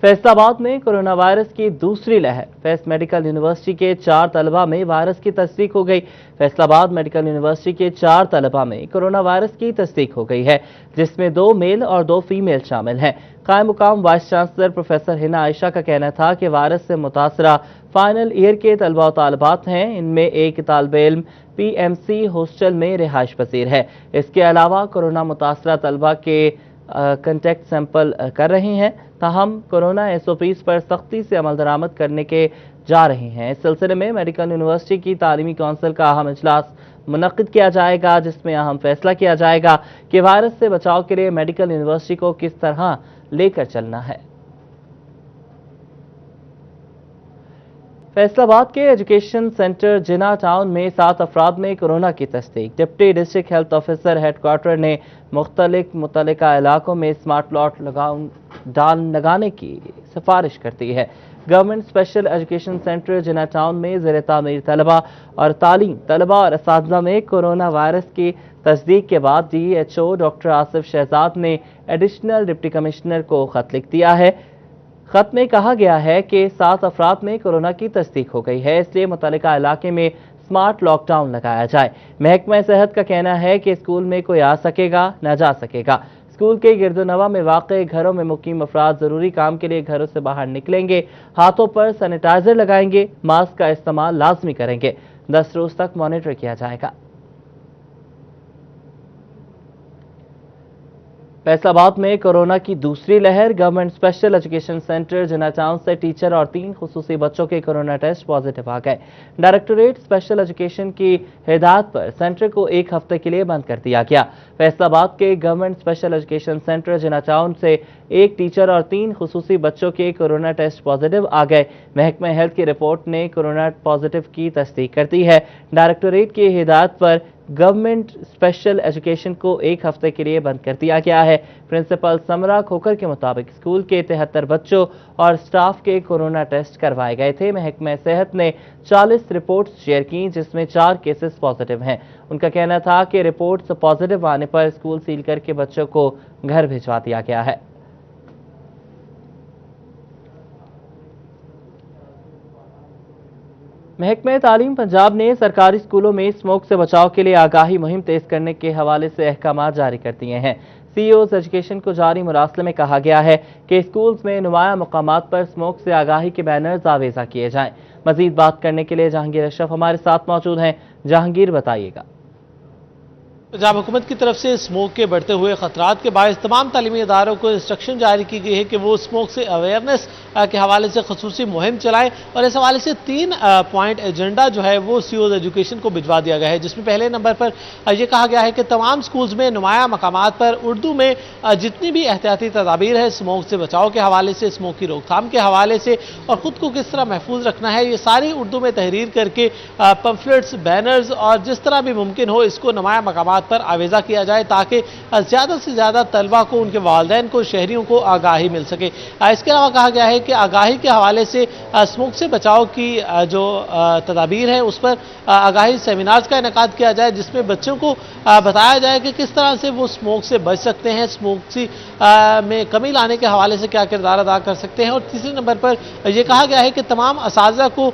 फैसलाबाद में corona virus की दूसरी लहर। फैस मेडिकल यूनिवर्सिटी के 4 तलबा में वायरस की तस्दीक हो गई। फैसलाबाद मेडिकल यूनिवर्सिटी के 4 तलबा में कोरोना वायरस की तस्दीक हो गई है, जिसमें 2 मेल और 2 फीमेल शामिल हैं। कायम मुकाम vice chancellor professor Hina Ayesha का कहना था कि वायरस से मुतासरा फाइनल ईयर के तलबा और तालिबात हैं। इनमें एक तालिब इल्म PMC हॉस्टल में रिहाइश पजीर है। इसके अलावा कोरोना मुतासरा तलबा के कंटेक्ट सैंपल कर रहे हैं। ताहम कोरोना SOPs पर सख्ती से अमल दरामद करने के जा रहे हैं। इस सिलसिले में मेडिकल यूनिवर्सिटी की तालीमी कौंसिल का अहम इजलास मुनक्किद किया जाएगा, जिसमें अहम फैसला किया जाएगा कि वायरस से बचाव के लिए मेडिकल यूनिवर्सिटी को किस तरह लेकर चलना है। फैसलाबाद के एजुकेशन सेंटर जिना टाउन में 7 अफराद में कोरोना की तस्दीक। Deputy district health officer headquarter ने मुख्तलिका इलाकों में स्मार्ट लॉक लगाने की सिफारिश करती है। गवर्नमेंट स्पेशल एजुकेशन सेंटर जिना टाउन में ज़ेर तामीर तलबा और तालीम तलबा और असातिज़ा में कोरोना वायरस की तस्दीक के बाद DHO डॉक्टर आसिफ शहजाद ने एडिशनल डिप्टी कमिश्नर को खत लिख दिया है। खत में कहा गया है कि 7 अफराद में कोरोना की तस्दीक हो गई है, इसलिए मुतल्लिका इलाके में स्मार्ट लॉकडाउन लगाया जाए। महकमा सेहत का कहना है कि स्कूल में कोई आ सकेगा न जा सकेगा। स्कूल के गिरदोनवा में वाक़े घरों में मुकीम अफराद ज़रूरी काम के लिए घरों से बाहर निकलेंगे, हाथों पर सैनिटाइजर लगाएंगे, मास्क का इस्तेमाल लाजमी करेंगे। 10 रोज तक मॉनिटर किया जाएगा। फैसलाबाद में कोरोना की दूसरी लहर। गवर्नमेंट स्पेशल एजुकेशन सेंटर जिना टाउन से टीचर और 3 खुसूसी बच्चों के कोरोना टेस्ट पॉजिटिव आ गए। डायरेक्टोरेट स्पेशल एजुकेशन की हिदायत पर सेंटर को 1 हफ्ते के लिए बंद कर दिया गया। फैसलाबाद के गवर्नमेंट स्पेशल एजुकेशन सेंटर जिना टाउन से 1 टीचर और 3 खुसूसी बच्चों के कोरोना टेस्ट पॉजिटिव आ गए। महकमा हेल्थ की रिपोर्ट ने कोरोना पॉजिटिव की तस्दीक कर दी है। डायरेक्टोरेट की हिदायत पर गवर्नमेंट स्पेशल एजुकेशन को 1 हफ्ते के लिए बंद कर दिया गया है। प्रिंसिपल समरा खोकर के मुताबिक स्कूल के 73 बच्चों और स्टाफ के कोरोना टेस्ट करवाए गए थे। महकमा सेहत ने 40 रिपोर्ट्स शेयर की, जिसमें 4 केसेस पॉजिटिव हैं। उनका कहना था कि रिपोर्ट्स पॉजिटिव आने पर स्कूल सील करके बच्चों को घर भिजवा दिया गया है। महकमा तालीम पंजाब ने सरकारी स्कूलों में स्मोक से बचाव के लिए आगाही मुहिम तेज करने के हवाले से अहकाम जारी कर दिए हैं। CEOs एजुकेशन को जारी मुरासले में कहा गया है कि स्कूल्स में नुमाया मकामात पर स्मोक से आगाही के बैनर्स आवेजा किए जाएं। मजीद बात करने के लिए जहांगीर अशरफ हमारे साथ मौजूद हैं। जहांगीर, बताइएगा। पंजाब हुकूमत की तरफ से स्मोक के बढ़ते हुए खतरात के बायस तमाम तालीमी इदारों को इंस्ट्रक्शन जारी की गई है कि वो स्मोक से अवेयरनेस के हवाले से खसूसी मुहिम चलाएं, और इस हवाले से 3 पॉइंट एजेंडा जो है वो CEOs एजुकेशन को भिजवा दिया गया है, जिसमें पहले नंबर पर यह कहा गया है कि तमाम स्कूल्स में नुमाया मकामात पर उर्दू में जितनी भी एहतियाती तदाबीर है स्मोक से बचाव के हवाले से, स्मोक की रोकथाम के हवाले से और ख़ुद को किस तरह महफूज रखना है, ये सारी उर्दू में तहरीर करके पम्फलेट्स, बैनर्स और जिस तरह भी मुमकिन हो इसको नुमाया मकामात पर आवेजा किया जाए, ताकि ज़्यादा से ज़्यादा तलबा को, उनके वालिदैन को, शहरियों को आगाही मिल सके। इसके अलावा कहा गया है कि आगाही के हवाले से स्मोक से बचाव की जो तदाबीर है उस पर आगाही सेमिनार्स का इनेकाद किया जाए, जिसमें बच्चों को बताया जाए कि किस तरह से वो स्मोक से बच सकते हैं, स्मोक से में कमी लाने के हवाले से क्या किरदार अदा कर सकते हैं। और तीसरे नंबर पर यह कहा गया है कि तमाम असातिज़ा को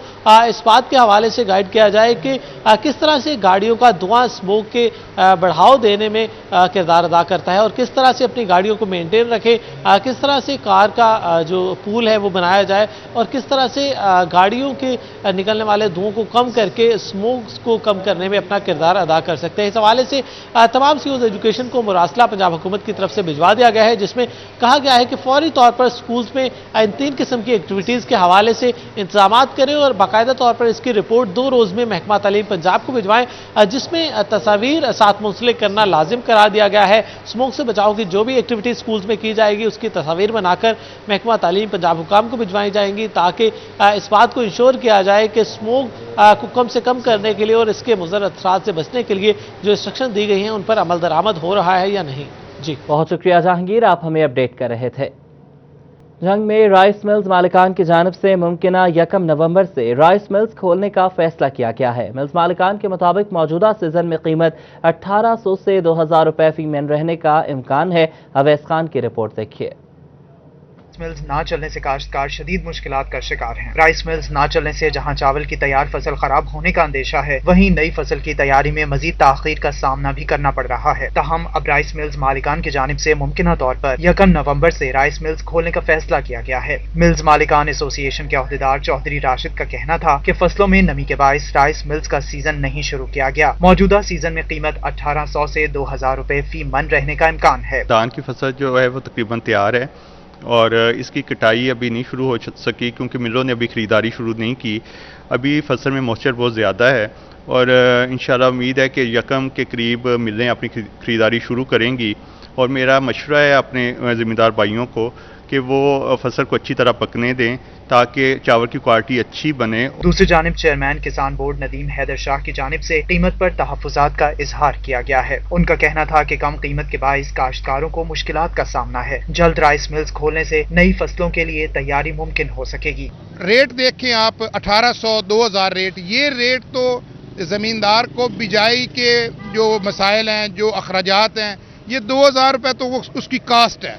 इस बात के हवाले से गाइड किया जाए कि किस तरह से गाड़ियों का धुआं स्मोक के बढ़ाव देने में किरदार अदा करता है, और किस तरह से अपनी गाड़ियों को मेंटेन रखें, किस तरह से कार का जो पूल है वो बनाया जाए, और किस तरह से गाड़ियों के निकलने वाले धुओं को कम करके स्मोक को कम करने में अपना किरदार अदा कर सकते हैं। इस हवाले से तमाम CEOs एजुकेशन को मुरासला पंजाब हुकूमत की तरफ से भिजवा दिया गया है, जिसमें कहा गया है कि फौरी तौर पर स्कूल्स में इन 3 किस्म की एक्टिविटीज़ के हवाले से इंतजाम करें और बाकायदा तौर पर इसकी रिपोर्ट 2 रोज़ में महकमा तालीम पंजाब को भिजवाएं, जिसमें तस्वीर साथ मुंसलिक करना लाजिम करार दिया गया है। स्मोक से बचाव की जो भी एक्टिविटी स्कूल्स में की जाएगी उसकी तस्वीर बनाकर महकमा तालीम पंजाब हुकाम को भिजवाई जाएंगी, ताकि इस बात को इंश्योर किया जाए कि स्मोक को कम से कम करने के लिए और इसके मुज़र असरात से बचने के लिए जो इंस्ट्रक्शन दी गई हैं उन पर अमल दरामद हो रहा है या नहीं। जी, बहुत शुक्रिया जहांगीर, आप हमें अपडेट कर रहे थे। जंग में राइस मिल्स मालिकान की जानिब से मुमकिना 1 नवंबर से राइस मिल्स खोलने का फैसला किया गया है। मिल्स मालिकान के मुताबिक मौजूदा सीजन में कीमत 1800 से 2000 रुपए फी मैन रहने का इम्कान है। अवैस खान की रिपोर्ट देखिए। ملز نہ چلنے سے کاشتکار شدید مشکلات کا شکار ہیں۔ رائس ملز نہ چلنے سے جہاں چاول کی تیار فصل خراب ہونے کا اندیشہ ہے، وہیں نئی فصل کی تیاری میں مزید تاخیر کا سامنا بھی کرنا پڑ رہا ہے۔ تاہم اب رائس ملز مالکان کی جانب سے ممکنہ طور پر 1 نومبر سے رائس ملز کھولنے کا فیصلہ کیا گیا ہے۔ ملز مالکان ایسوسی ایشن کے عہدیدار چودھری راشد کا کہنا تھا کہ فصلوں میں نمی کے باعث رائس ملز کا سیزن نہیں شروع کیا گیا۔ موجودہ سیزن میں قیمت 1800 سے 2000 روپے فی من رہنے کا امکان ہے۔ دھان کی فصل جو ہے وہ تقریباً تیار ہے اور اس کی کٹائی ابھی نہیں شروع ہو سکی کیونکہ ملوں نے ابھی خریداری شروع نہیں کی۔ ابھی فصل میں موئسچر بہت زیادہ ہے اور انشاءاللہ امید ہے کہ 1 کے قریب ملیں اپنی خریداری شروع کریں گی، اور میرا مشورہ ہے اپنے ذمہ دار بھائیوں کو کہ وہ فصل کو اچھی طرح پکنے دیں تاکہ چاول کی کوالٹی اچھی بنے۔ دوسری جانب چیئرمین کسان بورڈ ندیم حیدر شاہ کی جانب سے قیمت پر تحفظات کا اظہار کیا گیا ہے۔ ان کا کہنا تھا کہ کم قیمت کے باعث کاشتکاروں کو مشکلات کا سامنا ہے۔ جلد رائس ملز کھولنے سے نئی فصلوں کے لیے تیاری ممکن ہو سکے گی۔ ریٹ دیکھیں آپ 1800 2000 ریٹ، یہ ریٹ تو زمیندار کو بجائی کے جو مسائل ہیں، جو اخراجات ہیں، یہ 2000 روپے تو اس کی کاسٹ ہے۔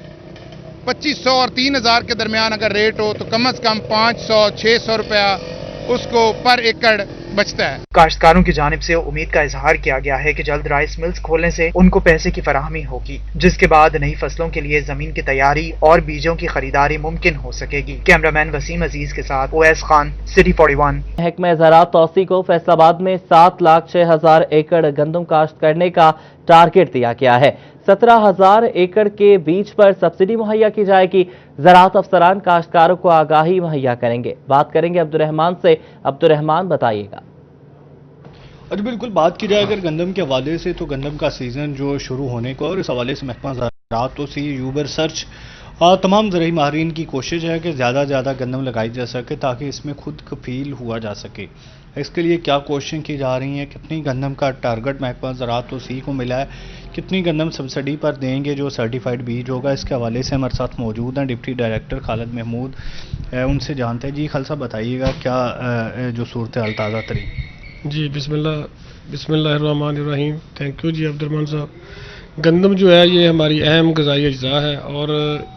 2500 اور 3000 کے درمیان اگر ریٹ ہو تو کم از کم 500 600 روپیہ اس کو پر ایکڑ بچتا ہے۔ کاشتکاروں کی جانب سے امید کا اظہار کیا گیا ہے کہ جلد رائس ملز کھولنے سے ان کو پیسے کی فراہمی ہوگی، جس کے بعد نئی فصلوں کے لیے زمین کی تیاری اور بیجوں کی خریداری ممکن ہو سکے گی۔ کیمرامین وسیم عزیز کے ساتھ اویس خان، سٹی 41۔ محکمہ زراعت توسیع کو فیصل آباد میں 7,06,000 ایکڑ گندم کاشت کرنے کا ٹارگٹ دیا گیا ہے۔ 17,000 ایکڑ کے بیج پر سبسڈی مہیا کی جائے گی۔ زراعت افسران کاشتکاروں کو آگاہی مہیا کریں گے۔ بات کریں گے عبدالرحمان سے۔ عبدالرحمان بتائیے گا۔ اچھا، بالکل بات کی جائے اگر گندم کے حوالے سے تو گندم کا سیزن جو شروع ہونے کو اور اس حوالے سے محکمہ زراعت تو یوبر سرچ تمام زرعی ماہرین کی کوشش ہے کہ زیادہ سے زیادہ گندم لگائی جا سکے تاکہ اس میں خود کفیل ہوا جا سکے۔ اس کے لیے کیا کوششیں کی جا رہی ہیں، کتنی گندم کا ٹارگٹ محکمہ زراعت توسیع کو ملا ہے، کتنی گندم سبسڈی پر دیں گے جو سرٹیفائڈ بیج ہوگا، اس کے حوالے سے ہمارے ساتھ موجود ہیں ڈپٹی ڈائریکٹر خالد محمود، ان سے جانتے ہیں۔ جی خالصہ بتائیے گا کیا جو صورتحال تازہ ترین۔ جی بسم اللہ الرحمن الرحیم۔ تھینک یو جی عبدالرحمان صاحب۔ گندم جو ہے یہ ہماری اہم غذائی اجزاء ہے اور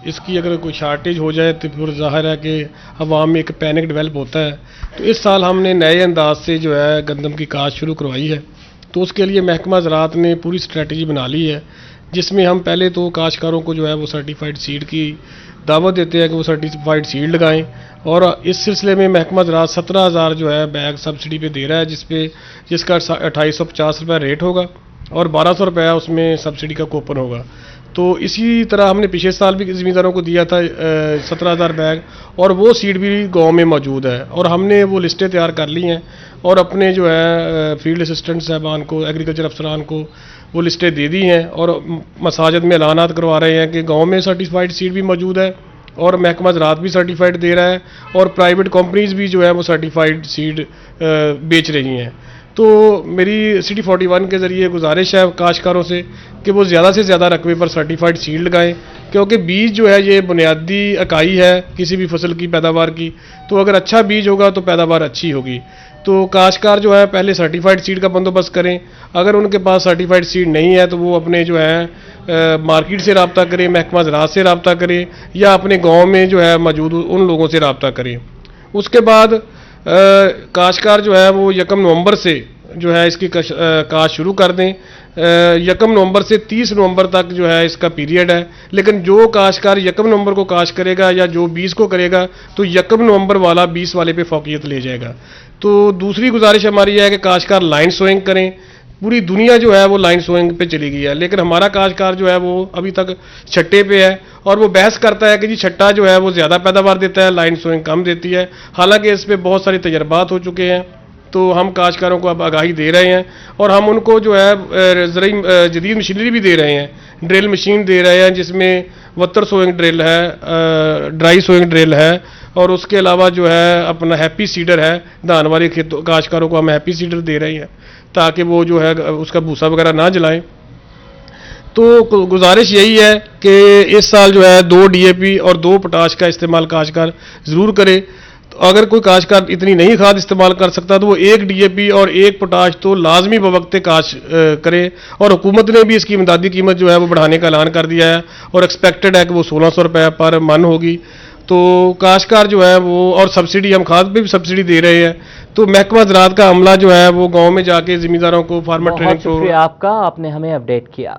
اس کی اگر کوئی شارٹیج ہو جائے تو پھر ظاہر ہے کہ عوام میں ایک پینک ڈیولپ ہوتا ہے۔ تو اس سال ہم نے نئے انداز سے جو ہے گندم کی کاشت شروع کروائی ہے، تو اس کے لیے محکمہ زراعت نے پوری اسٹریٹجی بنا لی ہے، جس میں ہم پہلے تو کاشتکاروں کو جو ہے وہ سرٹیفائڈ سیڈ کی دعوت دیتے ہیں کہ وہ سرٹیفائڈ سیڈ لگائیں، اور اس سلسلے میں محکمہ زراعت 17,000 جو ہے بیگ سبسڈی پہ دے رہا ہے، جس کا 2850 روپے ریٹ ہوگا اور 1200 روپیہ اس میں سبسڈی کا کوپن ہوگا۔ تو اسی طرح ہم نے پچھلے سال بھی زمینداروں کو دیا تھا 17,000 بیگ، اور وہ سیڈ بھی گاؤں میں موجود ہے، اور ہم نے وہ لسٹیں تیار کر لی ہیں اور اپنے جو ہے فیلڈ اسسٹنٹ صاحبان کو، ایگریکلچر افسران کو وہ لسٹیں دے دی ہیں، اور مساجد میں اعلانات کروا رہے ہیں کہ گاؤں میں سرٹیفائڈ سیڈ بھی موجود ہے اور محکمہ زراعت بھی سرٹیفائڈ دے رہا ہے، اور پرائیویٹ کمپنیز بھی جو ہے وہ سرٹیفائڈ سیڈ بیچ رہی ہیں۔ تو میری سٹی 41 کے ذریعے گزارش ہے کاشتکاروں سے کہ وہ زیادہ سے زیادہ رقبے پر سرٹیفائڈ سیڈ لگائیں، کیونکہ بیج جو ہے یہ بنیادی اکائی ہے کسی بھی فصل کی پیداوار کی، تو اگر اچھا بیج ہوگا تو پیداوار اچھی ہوگی۔ تو کاشتکار جو ہے پہلے سرٹیفائڈ سیڈ کا بندوبست کریں، اگر ان کے پاس سرٹیفائڈ سیڈ نہیں ہے تو وہ اپنے جو ہے مارکیٹ سے رابطہ کریں، محکمہ زراعت سے رابطہ کریں، یا اپنے گاؤں میں جو ہے موجود ان لوگوں سے رابطہ کریں۔ اس کے بعد کاشتکار جو ہے وہ 1 نومبر سے جو ہے اس کی کاشت شروع کر دیں۔ 1 نومبر سے 30 نومبر تک جو ہے اس کا پیریڈ ہے، لیکن جو کاشتکار 1 نومبر کو کاشت کرے گا یا جو 20 کو کرے گا تو 1 نومبر والا 20 والے پہ فوقیت لے جائے گا۔ تو دوسری گزارش ہماری ہے کہ کاشتکار لائن سوئنگ کریں۔ پوری دنیا جو ہے وہ لائن سوئنگ پہ چلی گئی ہے، لیکن ہمارا کاشتکار جو ہے وہ ابھی تک چھٹے پہ ہے، اور وہ بحث کرتا ہے کہ جی چھٹا جو ہے وہ زیادہ پیداوار دیتا ہے، لائن سوئنگ کم دیتی ہے، حالانکہ اس پہ بہت سارے تجربات ہو چکے ہیں۔ تو ہم کاشتکاروں کو اب آگاہی دے رہے ہیں، اور ہم ان کو جو ہے زرعی جدید مشینری بھی دے رہے ہیں، ڈرل مشین دے رہے ہیں جس میں وتر سوئنگ ڈرل ہے، ڈرائی سوئنگ ڈرل ہے، اور اس کے علاوہ جو ہے اپنا ہیپی سیڈر ہے، دھان والے کاشتکاروں کو ہم ہیپی سیڈر دے رہے ہیں تاکہ وہ جو ہے اس کا بھوسا وغیرہ نہ جلائیں۔ تو گزارش یہی ہے کہ اس سال جو ہے 2 DAP اور 2 پوٹاش کا استعمال کاشتکار ضرور کرے۔ اگر کوئی کاشتکار اتنی نہیں کھاد استعمال کر سکتا تو وہ 1 DAP اور 1 پوٹاش تو لازمی بوقت کاشت کرے، اور حکومت نے بھی اس کی امدادی قیمت جو ہے وہ بڑھانے کا اعلان کر دیا ہے، اور ایکسپیکٹڈ ہے کہ وہ 1600 روپے پر من ہوگی۔ तो काश्तकार जो है वो, और सब्सिडी, हम खाद पे भी सब्सिडी दे रहे हैं, तो महकमा ज़राअत का अमला जो है वो गांव में जाके ज़मींदारों को फार्मर बहुत ट्रेनिंग शुक्रिया आपका, आपने हमें अपडेट किया।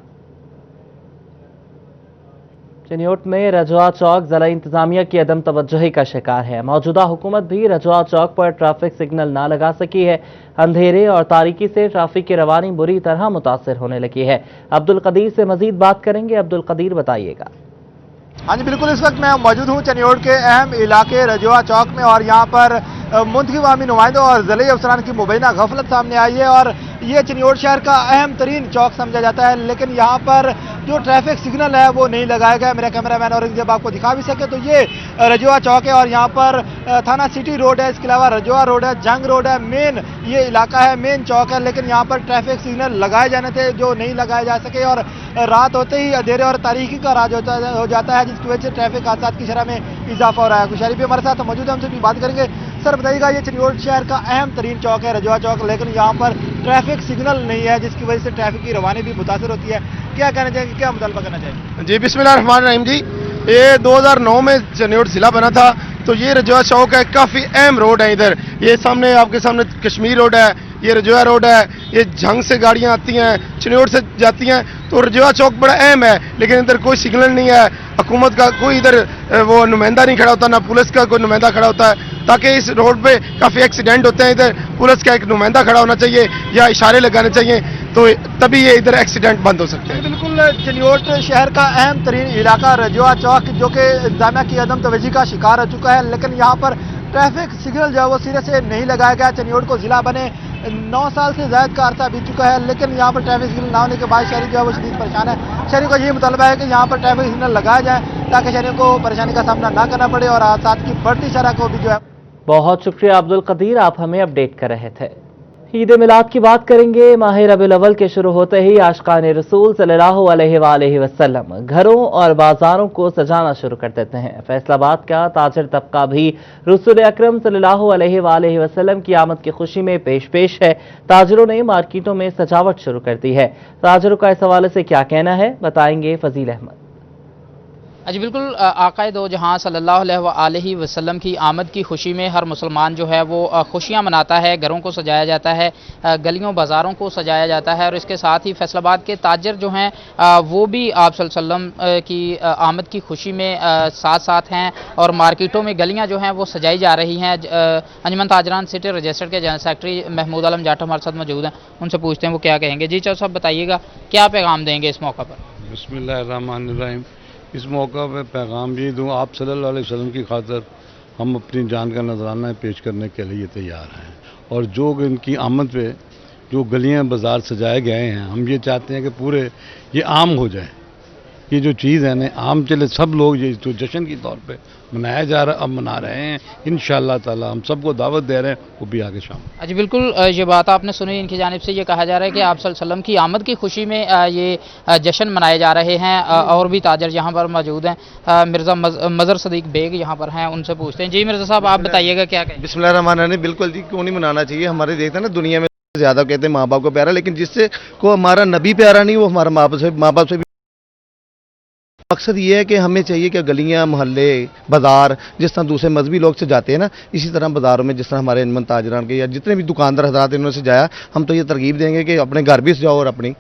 चिन्योट में रजवा चौक जिला इंतजामिया की अदम तवज्जोही का शिकार है। मौजूदा हुकूमत भी रजवा चौक पर ट्रैफिक सिग्नल ना लगा सकी है। अंधेरे और तारीकी से ट्रैफिक की रवानी बुरी तरह मुतासिर होने लगी है। अब्दुल कदीर से मजीद बात करेंगे। अब्दुल कदीर, बताइएगा। हाँ जी बिल्कुल, इस वक्त मैं मौजूद हूँ चनियोट के अहम इलाके रजवा चौक में, और यहाँ पर मुंतखब अवामी नुमाइंदों और ज़िले अफसरान की मुबैना गफलत सामने आई है। और ये चनियोट शहर का अहम तरीन चौक समझा जाता है, लेकिन यहाँ पर जो ट्रैफिक सिग्नल है वो नहीं लगाया गया। मेरा कैमरामैन और जब आपको दिखा भी सके तो ये रजवा चौक है, और यहाँ पर थाना सिटी रोड है, इसके अलावा रजवा रोड है, जंग रोड है, मेन ये इलाका है, मेन चौक है, लेकिन यहाँ पर ट्रैफिक सिग्नल लगाए जाने थे जो नहीं लगाए जा सके, और रात होते ही अंधेरे और तारीकी का राज हो जाता है, जिसकी वजह से ट्रैफिक हादसा की शरह में इजाफा हो रहा है। कुशारी भी हमारे साथ मौजूद है, हमसे भी बात करेंगे। सर बताइएगा, ये चनियोट शहर का अहम तरीन चौक है रजवा चौक, लेकिन यहाँ पर ट्रैफिक सिग्नल नहीं है, जिसकी वजह से ट्रैफिक की रवानी भी मुतासर होती है। क्या कहना चाहेंगे, क्या मुतालबा करना चाहिए? जी बिस्मिल्लाहिर्रहमानिर्रहीम जी, ये 2009 में चनियोट जिला बना था, तो ये रजवा चौक है, काफ़ी अहम रोड है। इधर ये सामने आपके सामने कश्मीर रोड है, ये रजवा रोड है, ये जंग से गाड़ियाँ आती हैं, चनियोट से जाती हैं, तो रजवा चौक बड़ा अहम है, लेकिन इधर कोई सिग्नल नहीं है। हुकूमत का कोई इधर वो नुमाइंदा नहीं खड़ा होता, ना पुलिस का कोई नुमाइंदा खड़ा होता है, ताकि इस रोड पे काफ़ी एक्सीडेंट होते हैं। इधर पुलिस का एक नुमाइंदा खड़ा होना चाहिए या इशारे लगाने चाहिए, तो तभी ये इधर एक्सीडेंट बंद हो सकते हैं। बिल्कुल, चनियोट शहर का अहम तरीन इलाका रजवा चौक जो कि इंतजामिया की अदम तवज्जो का शिकार हो चुका है, लेकिन यहाँ पर ट्रैफिक सिग्नल जो है वो सिरे से नहीं लगाया गया। चनियोट को जिला बने 9 साल से ज़्यादा का अरसा बीत चुका है, लेकिन यहाँ पर ट्रैफिक सिग्नल ना होने के बाद शहरी जो है वो शदीद परेशान है। शहरी का ये मुतालबा है कि यहाँ पर ट्रैफिक सिग्नल लगाया जाए, ताकि शहरियों को परेशानी का सामना ना करना पड़े और हादसा की बढ़ती शरह को भी जो है। बहुत शुक्रिया अब्दुल कदीर, आप हमें अपडेट कर रहे थे। ईद मिलाद की बात करेंगे। माह रबीउल अव्वल के शुरू होते ही आशिकान रसूल सल्लल्लाहु अलैहि वसल्लम घरों और बाजारों को सजाना शुरू कर देते हैं। फैसलाबाद का ताजिर तबका भी रसूल अकरम सल्लल्लाहु अलैहि वसल्लम की आमद की खुशी में पेश है। ताजिरों ने मार्केटों में सजावट शुरू कर दी है। ताजिरों का इस हवाले से क्या कहना है, बताएंगे फजील अहमद। जी बिल्कुल, आकाए दो जहां सल्लल्लाहु अलैहि वसल्लम की आमद की खुशी में हर मुसलमान जो है वो खुशियां मनाता है। घरों को सजाया जाता है, गलियों बाज़ारों को सजाया जाता है, और इसके साथ ही फैसलाबाद के ताजिर जो हैं वो भी आप सल्लल्लाहु अलैहि वसल्लम की आमद की खुशी में साथ साथ हैं, और मार्केटों में गलियां जो हैं वो सजाई जा रही हैं। अंजुमन ताजरान सिटी रजिस्टर्ड के जनरल सेक्रेटरी महमूद आलम जाट हमारे साथ मौजूद हैं, उनसे पूछते हैं वो क्या कहेंगे। जी चौधरी साहब, बताइएगा क्या पैगाम देंगे इस मौका पर? बिस्मिल्लाहिर्रहमानिर्रहीम। इस मौका पर पैगाम ये दूँ, आप सल्लल्लाहु अलैहि वसल्लम की खातिर हम अपनी जान का नजराना पेश करने के लिए तैयार हैं, और जो इनकी आमद पे जो गलियां बाज़ार सजाए गए हैं, हम ये चाहते हैं कि पूरे ये आम हो जाए। ये जो चीज़ है ना, आम चले, सब लोग ये जो जश्न के तौर पे मनाया जा रहा है, अब मना रहे हैं। इंशाअल्लाह ताला हम सबको दावत दे रहे हैं, वो भी आगे शाम। जी बिल्कुल, ये बात आपने सुनी, इनकी जानिब से ये कहा जा रहा है कि आप सल्लल्लाहु अलैहि वसल्लम की आमद की खुशी में ये जश्न मनाए जा रहे हैं। और भी ताजर यहाँ पर मौजूद हैं। मिर्ज़ा मज़र सदीक बेग यहाँ पर हैं, उनसे पूछते हैं। जी मिर्ज़ा साहब, आप बताइएगा क्या कहें? बिस्मिल्लाहिर्रहमानिर्रहीम। बिल्कुल जी, क्यों नहीं मनाना चाहिए। हमारे देखते हैं ना, दुनिया में ज़्यादा कहते हैं माँ बाप को प्यारा, लेकिन जिससे को हमारा नबी प्यारा नहीं, वो हमारा माँ बाप से भी। मकसद ये है कि हमें चाहिए कि गलियां, मोहल्ले, बाजार जिस तरह दूसरे मजहबी लोग से जाते हैं ना, इसी तरह बाज़ारों में जिस तरह हमारे अंजुमन ताजरान के या जितने भी दुकानदार हज़रात इन्होंने से जाया, हम तो ये तरगीब देंगे कि अपने घर भी सजाओ और अपनी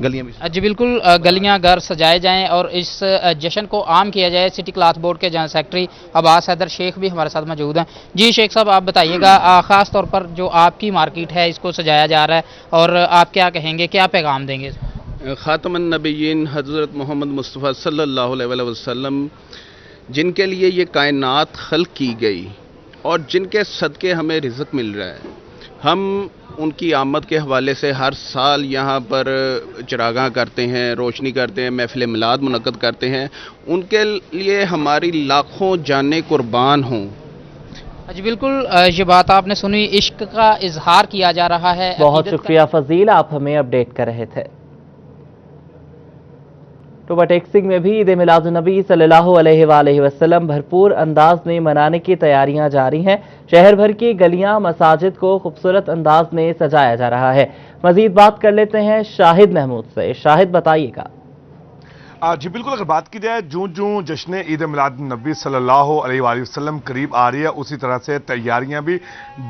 गलियां भी। जी बिल्कुल, गलियां घर सजाए जाएं और इस जश्न को आम किया जाए। सिटी क्लॉथ बोर्ड के जनरल सेक्रेटरी अब्बास हैदर शेख भी हमारे साथ मौजूद हैं। जी शेख साहब, आप बताइएगा, ख़ास तौर पर जो आपकी मार्केट है इसको सजाया जा रहा है, और आप क्या कहेंगे, क्या पैगाम देंगे? ख़ातमुन नबिय्यीन हज़रत मोहम्मद मुस्तफ़ा सल्लल्लाहु अलैहि वसल्लम, जिनके लिए ये कायनात खल्क़ की गई और जिनके सदक़े हमें रिज़्क़ मिल रहा है, हम उनकी आमद के हवाले से हर साल यहाँ पर चरागाह करते हैं, रोशनी करते हैं, महफ़िल मिलाद मुनक़्क़द करते हैं। उनके लिए हमारी लाखों जानें कुर्बान हों। जी बिल्कुल, ये बात आपने सुनी, इश्क का इजहार किया जा रहा है। बहुत शुक्रिया फजील, आप हमें अपडेट कर रहे थे। टोबा टेक्सिंग में भी ईद मिलादुन्नबी सल्लल्लाहु अलैहि वसल्लम भरपूर अंदाज में मनाने की तैयारियां जारी हैं। शहर भर की गलियां, मसाजिद को खूबसूरत अंदाज में सजाया जा रहा है। मजीद बात कर लेते हैं शाहिद महमूद से। शाहिद, बताइएगा। جی بالکل، اگر بات کی جائے جوں جشن عید میلاد النبی صلی اللہ علیہ وآلہ وسلم قریب آ رہی ہے، اسی طرح سے تیاریاں بھی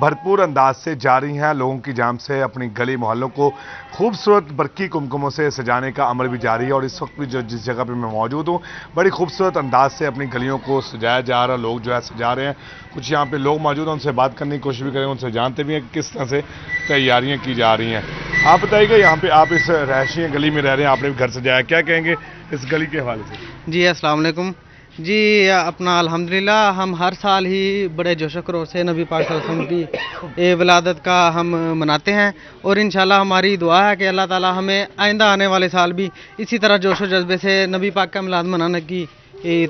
بھرپور انداز سے جاری ہیں. لوگوں کی جانب سے اپنی گلی محلوں کو خوبصورت برقی کمکموں سے سجانے کا عمل بھی جاری ہے. اور اس وقت بھی جس جگہ پہ میں موجود ہوں، بڑی خوبصورت انداز سے اپنی گلیوں کو سجایا جا رہا ہے. لوگ جو ہے سجا رہے ہیں. کچھ یہاں پہ لوگ موجود ہیں، ان سے بات کرنے کی کوشش بھی کریں، ان سے جانتے بھی ہیں کہ کس طرح سے تیاریاں کی جا رہی ہیں. آپ بتائیے گا، یہاں پہ آپ اس رہائشی گلی میں رہ رہے ہیں، آپ نے بھی گھر سجایا، کیا کہیں گے اس گلی کے حوالے سے؟ جی السلام علیکم. جی اپنا الحمدللہ ہم ہر سال ہی بڑے جوش و خروش سے نبی پاک صلی اللہ علیہ وسلم کی ولادت کا ہم مناتے ہیں، اور انشاءاللہ ہماری دعا ہے کہ اللہ تعالی ہمیں آئندہ آنے والے سال بھی اسی طرح جوش و جذبے سے نبی پاک کا میلاد منانے کی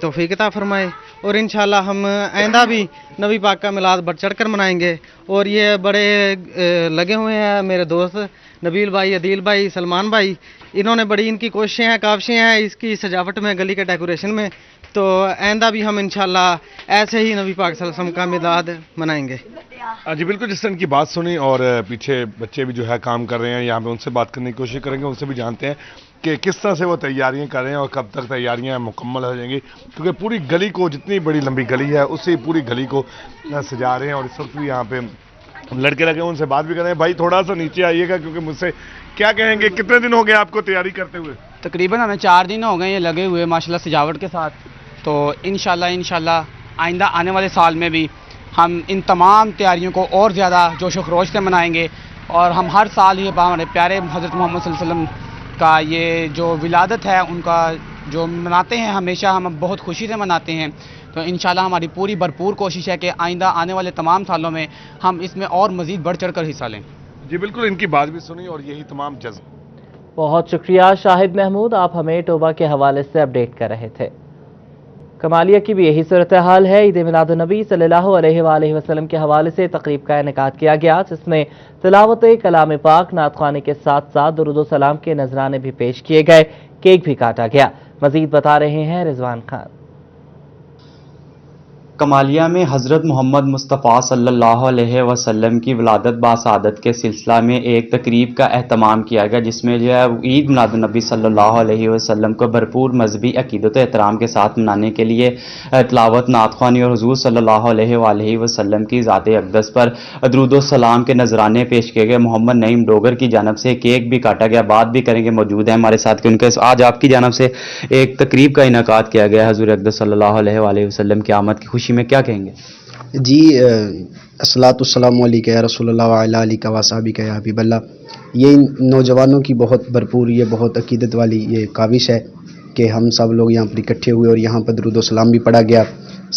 توفیق عطا فرمائے. اور انشاءاللہ ہم آئندہ بھی نبی پاک کا میلاد بڑھ چڑھ کر منائیں گے. اور یہ بڑے لگے ہوئے ہیں میرے دوست نبیل بھائی، عدیل بھائی، سلمان بھائی، انہوں نے بڑی ان کی کوششیں ہیں، کاوشیں ہیں اس کی سجاوٹ میں، گلی کے ڈیکوریشن میں. تو آئندہ بھی ہم انشاءاللہ ایسے ہی نبی پاک صلی اللہ علیہ وسلم کا میلاد منائیں گے. جی بالکل، جس طرح ان کی بات سنی، اور پیچھے بچے بھی جو ہے کام کر رہے ہیں، یہاں پہ ان سے بات کرنے کی کوشش کریں گے، ان سے بھی جانتے ہیں کہ کس طرح سے وہ تیاریاں کر رہے ہیں اور کب تک تیاریاں مکمل ہو جائیں گی. کیونکہ پوری گلی کو، جتنی بڑی لمبی گلی ہے اسی پوری گلی کو سجا رہے ہیں. اور اس وقت بھی یہاں پہ لڑکے لگے ہیں، ان سے بات بھی کر رہے ہیں. بھائی تھوڑا سا نیچے آئیے گا، کیونکہ مجھ سے کیا کہیں گے، کتنے دن ہو گئے آپ کو تیاری کرتے ہوئے؟ تقریباً ہمیں 4 دن ہو گئے یہ لگے ہوئے ماشاءاللہ سجاوٹ کے ساتھ. تو انشاءاللہ آئندہ آنے والے سال میں بھی ہم ان تمام تیاریوں کو اور زیادہ جوش و خروش سے منائیں گے. اور ہم ہر سال یہ ہمارے پیارے حضرت محمد صلی اللہ علیہ وسلم کا یہ جو ولادت ہے ان کا جو مناتے ہیں، ہمیشہ ہم بہت خوشی سے مناتے ہیں. تو انشاءاللہ ہماری پوری بھرپور کوشش ہے کہ آئندہ آنے والے تمام سالوں میں ہم اس میں اور مزید بڑھ چڑھ کر حصہ لیں. جی بالکل، ان کی بات بھی سنی اور یہی تمام جذب. بہت شکریہ شاہد محمود، آپ ہمیں توبہ کے حوالے سے اپڈیٹ کر رہے تھے. کمالیہ کی بھی یہی صورتحال ہے. عید میلاد النبی صلی اللہ علیہ وآلہ وسلم کے حوالے سے تقریب کا انعقاد کیا گیا، جس میں تلاوت کلام پاک، نعت خوانی کے ساتھ ساتھ درود و سلام کے نذرانے بھی پیش کیے گئے، کیک بھی کاٹا گیا. مزید بتا رہے ہیں رضوان خان. کمالیہ میں حضرت محمد مصطفیٰ صلی اللہ علیہ وسلم کی ولادت باسعادت کے سلسلہ میں ایک تقریب کا اہتمام کیا گیا، جس میں جو ہے عید میلاد النبی صلی اللہ علیہ وسلم کو بھرپور مذہبی عقیدت و احترام کے ساتھ منانے کے لیے تلاوت، نعت خوانی اور حضور صلی اللہ علیہ وآلہ وسلم کی ذات اقدس پر درود و سلام کے نذرانے پیش کیے گئے. محمد نعیم ڈوگر کی جانب سے کیک بھی کاٹا گیا. بات بھی کریں گے، موجود ہیں ہمارے ساتھ کہ ان کے آج آپ کی جانب سے ایک تقریب کا انعقاد کیا گیا حضور اقدس صلی اللہ علیہ وآلہ وسلم کی آمد کی خوشی میں، کیا کہیں گے؟ جی الصلاۃ والسلام علیکہ یا رسول اللہ وعلیٰ علیہ وصحبہ یا حبیب اللہ. یہ نوجوانوں کی بہت بھرپور، یہ بہت عقیدت والی یہ کاوش ہے کہ ہم سب لوگ یہاں پر اکٹھے ہوئے اور یہاں پر درود و سلام بھی پڑھا گیا.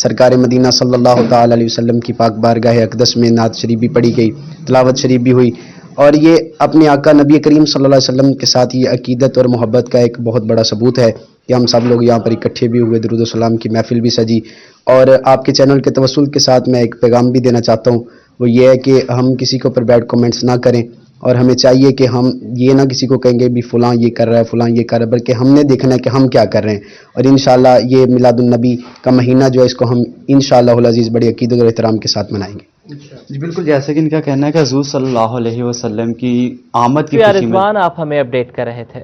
سرکار مدینہ صلی اللہ تعالی علیہ وسلم کی پاک بارگاہ اقدس میں نعت شریف بھی پڑھی گئی، تلاوت شریف بھی ہوئی. اور یہ اپنے آقا نبی کریم صلی اللہ علیہ وسلم کے ساتھ یہ عقیدت اور محبت کا ایک بہت بڑا ثبوت ہے کہ ہم سب لوگ یہاں پر اکٹھے بھی ہوئے، درود و سلام کی محفل بھی سجی. اور آپ کے چینل کے توسل کے ساتھ میں ایک پیغام بھی دینا چاہتا ہوں، وہ یہ ہے کہ ہم کسی کے اوپر بیڈ کمنٹس نہ کریں، اور ہمیں چاہیے کہ ہم یہ نہ کسی کو کہیں گے بھی فلاں یہ کر رہا ہے، فلاں یہ کر رہا ہے، بلکہ ہم نے دیکھنا ہے کہ ہم کیا کر رہے ہیں. اور انشاءاللہ یہ میلاد النبی کا مہینہ جو ہے اس کو ہم انشاءاللہ العزیز بڑی عقیدت اور احترام کے ساتھ منائیں گے. جی بالکل، جیسے کہ ان کا کہنا ہے کہ حضور صلی اللہ علیہ وسلم کی آمد کی خوشی میں. رضوان، آپ ہمیں اپڈیٹ کر رہے تھے.